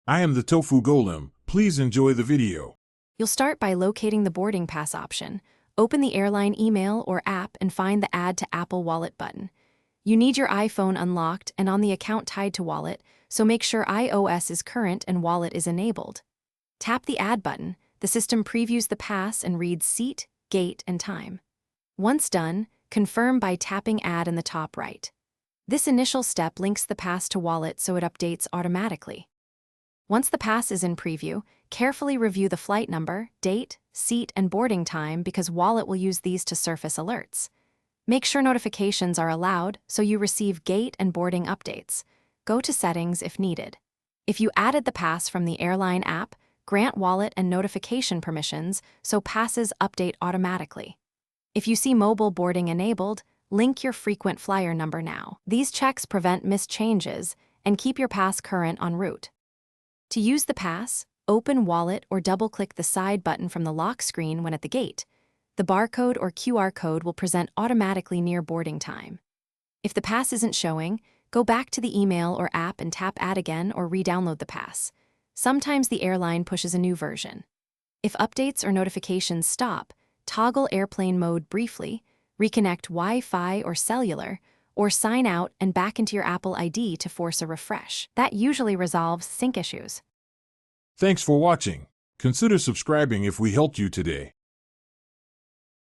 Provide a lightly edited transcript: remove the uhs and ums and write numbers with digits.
I am the Tofu Golem. Please enjoy the video. You'll start by locating the boarding pass option. Open the airline email or app and find the Add to Apple Wallet button. You need your iPhone unlocked and on the account tied to Wallet, so make sure iOS is current and Wallet is enabled. Tap the Add button. The system previews the pass and reads seat, gate, and time. Once done, confirm by tapping Add in the top right. This initial step links the pass to Wallet so it updates automatically. Once the pass is in preview, carefully review the flight number, date, seat, and boarding time because Wallet will use these to surface alerts. Make sure notifications are allowed so you receive gate and boarding updates. Go to Settings if needed. If you added the pass from the airline app, grant Wallet and notification permissions so passes update automatically. If you see mobile boarding enabled, link your frequent flyer number now. These checks prevent missed changes and keep your pass current en route. To use the pass, open Wallet or double-click the side button from the lock screen when at the gate. The barcode or QR code will present automatically near boarding time. If the pass isn't showing, go back to the email or app and tap Add again or re-download the pass. Sometimes the airline pushes a new version. If updates or notifications stop, toggle airplane mode briefly, reconnect Wi-Fi or cellular, or sign out and back into your Apple ID to force a refresh. That usually resolves sync issues. Thanks for watching. Consider subscribing if we helped you today.